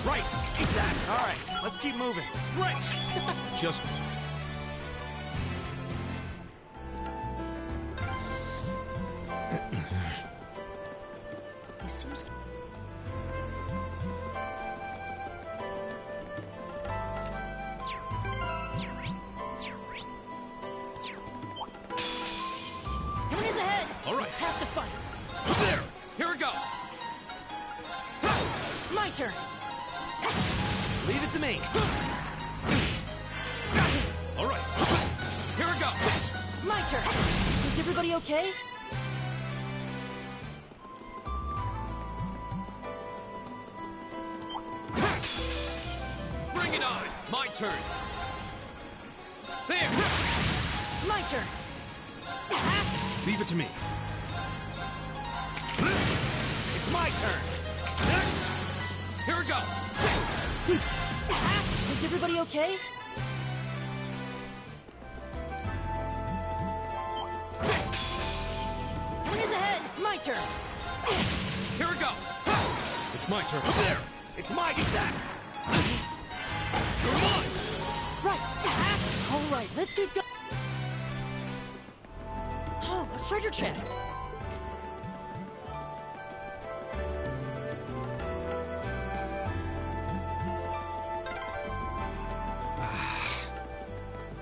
Right. Eat that. All right. Let's keep moving. Right. Just... He seems... Enemies ahead! All right. Have to fight. There. Here we go. My turn. Leave it to me. All right. Here we go. My turn. Is everybody okay? Bring it on. My turn. There. My turn. Leave it to me. It's my turn. Here we go. Is everybody okay? Enemies ahead! My turn! Here we go. It's my turn. There. It's my that. You're mine. Right. All right, let's keep going. Oh, a treasure chest.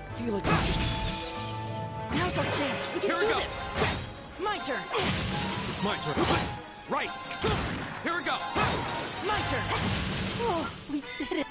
I feel like it's just... Now's our chance. We can Here we do go. this. My turn. It's my turn. Right. Here we go. My turn. Oh, we did it.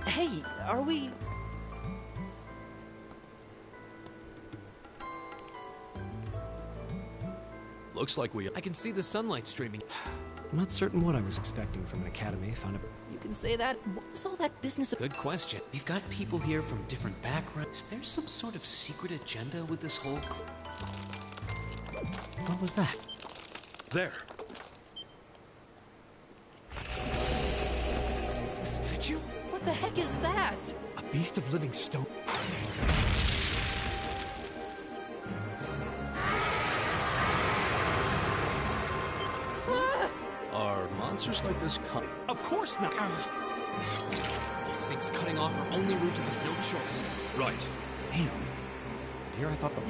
Hey, are we... Looks like we... I can see the sunlight streaming. I'm not certain what I was expecting from an academy. Found a... You can say that. What was all that business of... Good question. We've got people here from different backgrounds. Is there some sort of secret agenda with this whole... What was that? There. The statue? What the heck is that? A beast of living stone. Are monsters like this coming? Of course not. These things cutting off our only route to this, no choice. Right. Damn. Dear, I thought the...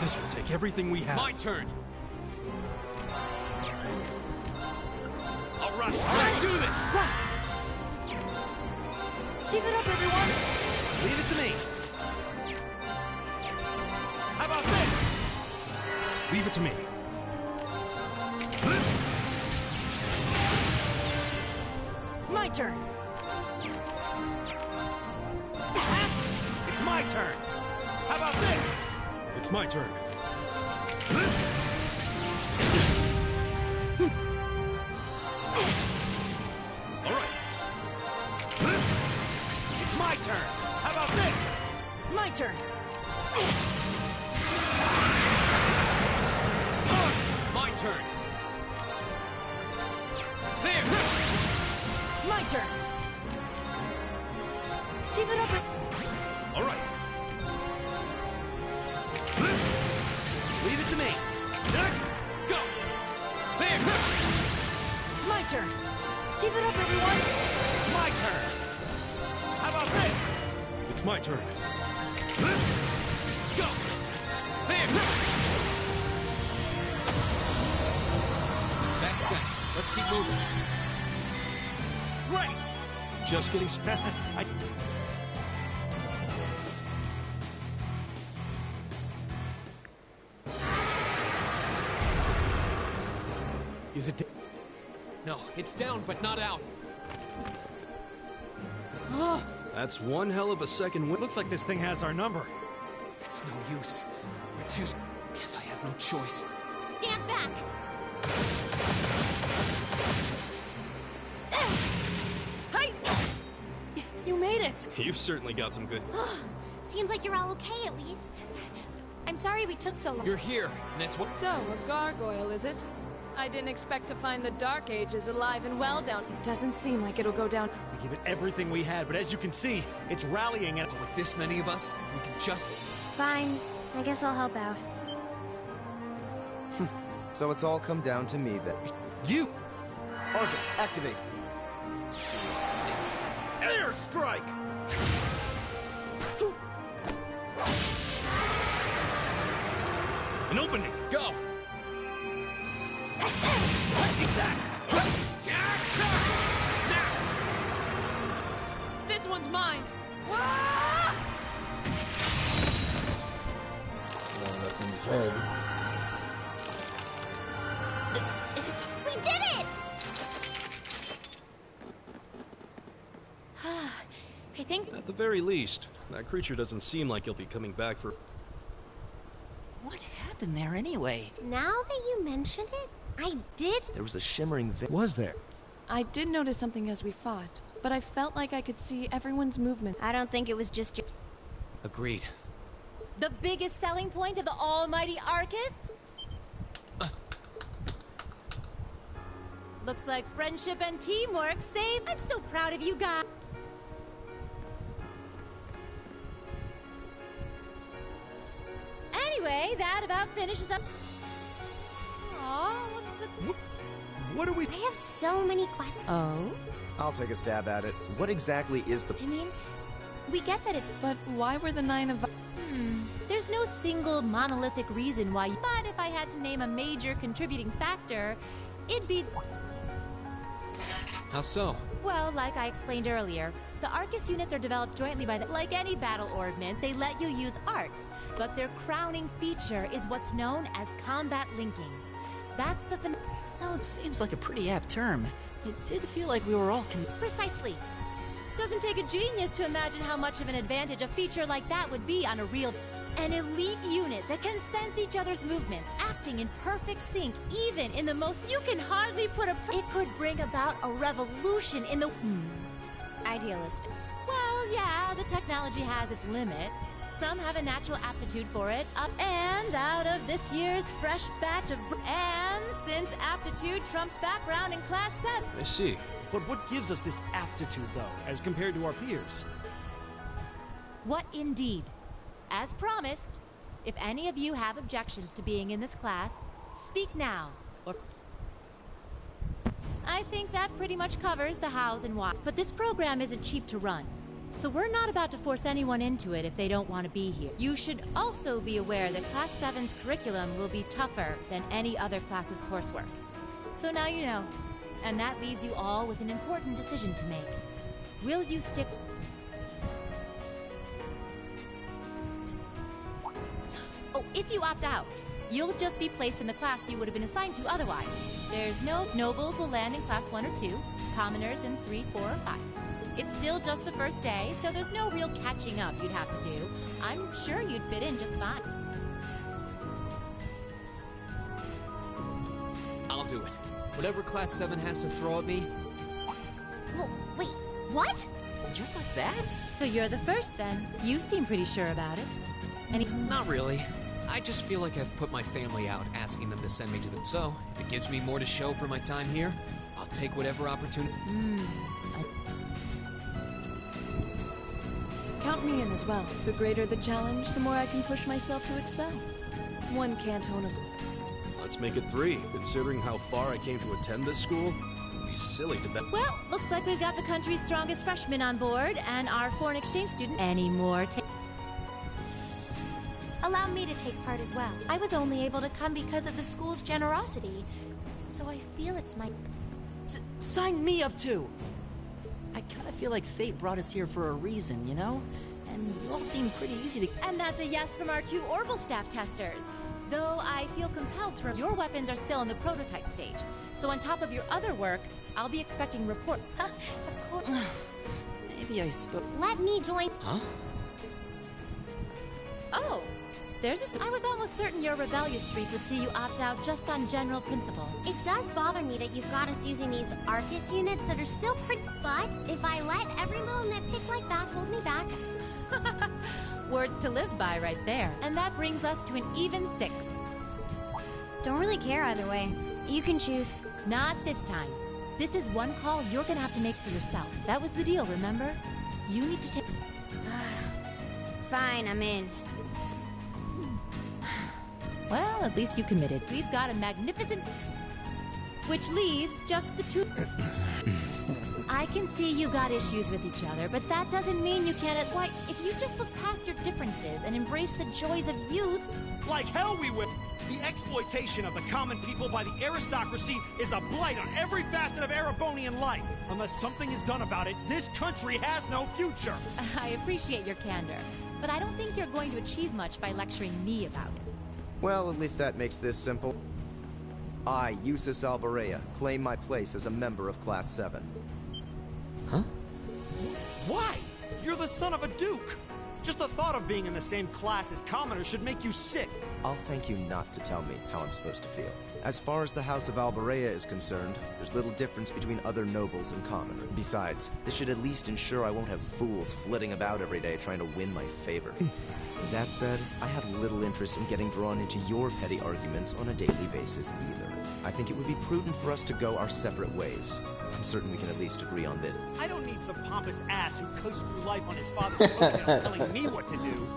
This will take everything we have. My turn. All right, let's do this. Keep it up, everyone! Leave it to me. How about this? Leave it to me. My turn! It's my turn. How about this? It's my turn. All right. It's my turn. How about this? My turn! My turn. There. My turn! Keep it up! All right. Leave it to me. Go. There. My turn! Keep it up, everyone! It's my turn. How about this? It's my turn. Go. There. That's that. Let's keep moving. Right. Just getting Is it... No, it's down, but not out. That's one hell of a second win. Looks like this thing has our number. It's no use. We're too... Guess I have no choice. Stand back! Hey! You made it! You've certainly got some good... Seems like you're all okay, at least. I'm sorry we took so long. You're here, and that's what... So, a gargoyle, is it? I didn't expect to find the Dark Ages alive and well down. It doesn't seem like it'll go down. We give it everything we had, but as you can see, it's rallying and... With this many of us, we can just... Fine. I guess I'll help out. So it's all come down to me then. You! Argus, activate! Airstrike! An opening! Go! Take that! This one's mine! That thing's head. We did it! I think... At the very least, that creature doesn't seem like he'll be coming back for... What happened there anyway? Now that you mention it, I did... There was a shimmering Was there? I did notice something as we fought, but I felt like I could see everyone's movement. I don't think it was just your... Agreed. The biggest selling point of the almighty Arcus? Looks like friendship and teamwork saved. I'm so proud of you guys. Anyway, that about finishes up. Aw, what's with... What are we... I have so many questions. Oh? I'll take a stab at it. What exactly is the... I mean, we get that it's... But why were the 9 of... There's no single monolithic reason why. But if I had to name a major contributing factor, it'd be... How so? Well, like I explained earlier, the Arcus units are developed jointly by the... Like any battle orbment, they let you use arcs, but their crowning feature is what's known as combat linking. That's the... So it seems like a pretty apt term. It did feel like we were all Precisely. Doesn't take a genius to imagine how much of an advantage a feature like that would be on a real... An elite unit that can sense each other's movements, acting in perfect sync, even in the most... You can hardly put a... It could bring about a revolution in the... Idealistic. Well, yeah, the technology has its limits. Some have a natural aptitude for it, and out of this year's fresh batch of... And since aptitude trumps background in Class 7... I see. But what gives us this aptitude, though, as compared to our peers? What indeed? As promised, if any of you have objections to being in this class, speak now. I think that pretty much covers the hows and why. But this program isn't cheap to run, so we're not about to force anyone into it if they don't want to be here. You should also be aware that Class 7's curriculum will be tougher than any other class's coursework. So now you know, and that leaves you all with an important decision to make. Will you stick... Oh, if you opt out, you'll just be placed in the class you would have been assigned to otherwise. There's no... Nobles will land in Class 1 or 2, commoners in 3, 4, or 5. It's still just the first day, so there's no real catching up you'd have to do. I'm sure you'd fit in just fine. I'll do it. Whatever Class 7 has to throw at me. Well, wait, what? Just like that? So you're the first then. You seem pretty sure about it. Not really. I just feel like I've put my family out asking them to send me to the... So, if it gives me more to show for my time here, I'll take whatever opportunity... Count me in as well. The greater the challenge, the more I can push myself to excel. One can't own a... Let's make it 3. Considering how far I came to attend this school, it'd be silly to bet... Well, looks like we've got the country's strongest freshman on board, and our foreign exchange student... Any more Allow me to take part as well. I was only able to come because of the school's generosity, so I feel it's my... Sign me up too! I kinda feel like fate brought us here for a reason, you know? And you all seem pretty easy to... And that's a yes from our 2 orbital staff testers. Though I feel compelled to... Your weapons are still in the prototype stage, so on top of your other work, I'll be expecting report... Of course. Maybe I spoke... Let me join... Huh? Oh! There's a... I was almost certain your rebellious streak would see you opt out just on general principle. It does bother me that you've got us using these Arcus units that are still pretty... But if I let every little nitpick like that hold me back... Words to live by right there. And that brings us to an even 6. Don't really care either way. You can choose. Not this time. This is one call you're gonna have to make for yourself. That was the deal, remember? You need to take... Fine, I'm in. Well, at least you committed. We've got a magnificent... Which leaves just the 2... I can see you got issues with each other, but that doesn't mean you can't... Why, if you just look past your differences and embrace the joys of youth... Like hell we will! The exploitation of the common people by the aristocracy is a blight on every facet of Erebonian life. Unless something is done about it, this country has no future! I appreciate your candor, but I don't think you're going to achieve much by lecturing me about it. Well, at least that makes this simple. I, Eustace Alberea, claim my place as a member of Class 7. Huh? Why? You're the son of a duke! Just the thought of being in the same class as commoners should make you sick. I'll thank you not to tell me how I'm supposed to feel. As far as the House of Alberea is concerned, there's little difference between other nobles and commoners. Besides, this should at least ensure I won't have fools flitting about every day trying to win my favor. That said, I have little interest in getting drawn into your petty arguments on a daily basis either. I think it would be prudent for us to go our separate ways. I'm certain we can at least agree on this. I don't need some pompous ass who coasts through life on his father's coattails telling me what to do.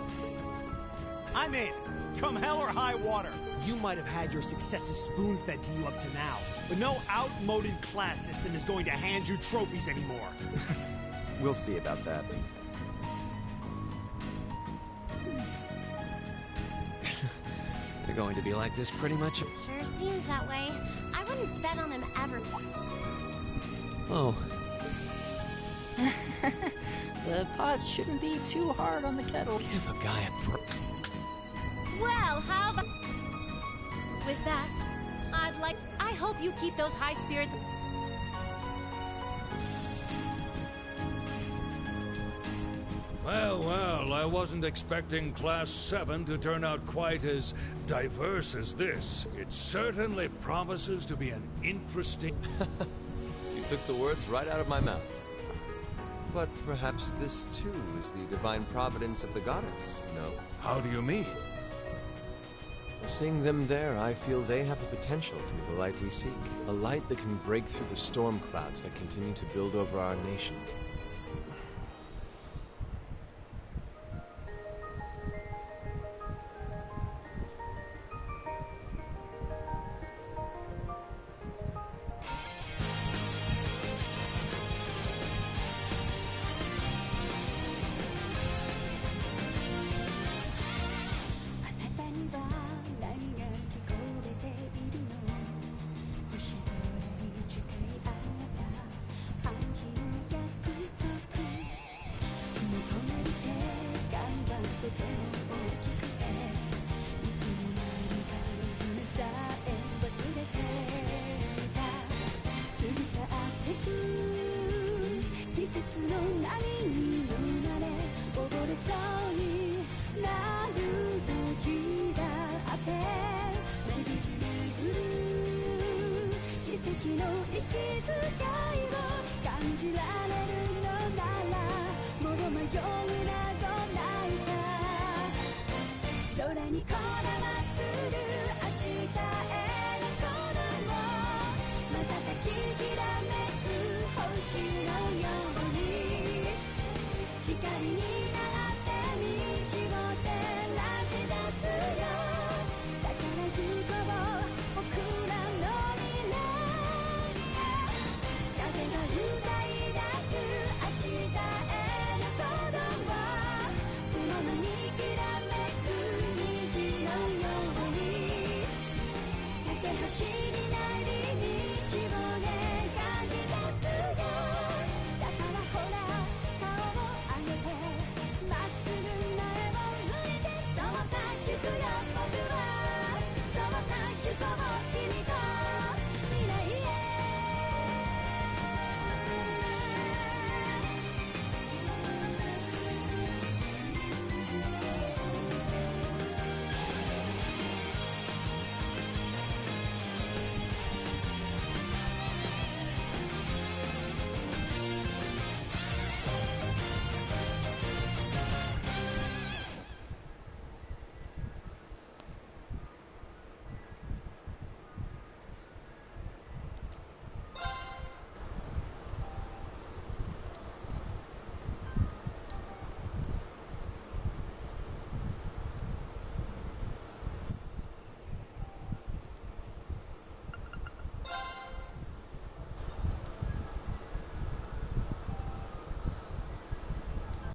I'm in. Come hell or high water. You might have had your successes spoon-fed to you up to now, but no outmoded class system is going to hand you trophies anymore. We'll see about that. They're going to be like this pretty much... Sure seems that way. I wouldn't bet on them ever. Oh. The pot shouldn't be too hard on the kettle. Give a guy a break. Well, how about... With that, I hope you keep those high spirits... Well, I wasn't expecting Class 7 to turn out quite as diverse as this. It certainly promises to be an interesting... You took the words right out of my mouth. But perhaps this too is the divine providence of the goddess, no? How do you mean? Seeing them there, I feel they have the potential to be the light we seek. A light that can break through the storm clouds that continue to build over our nation.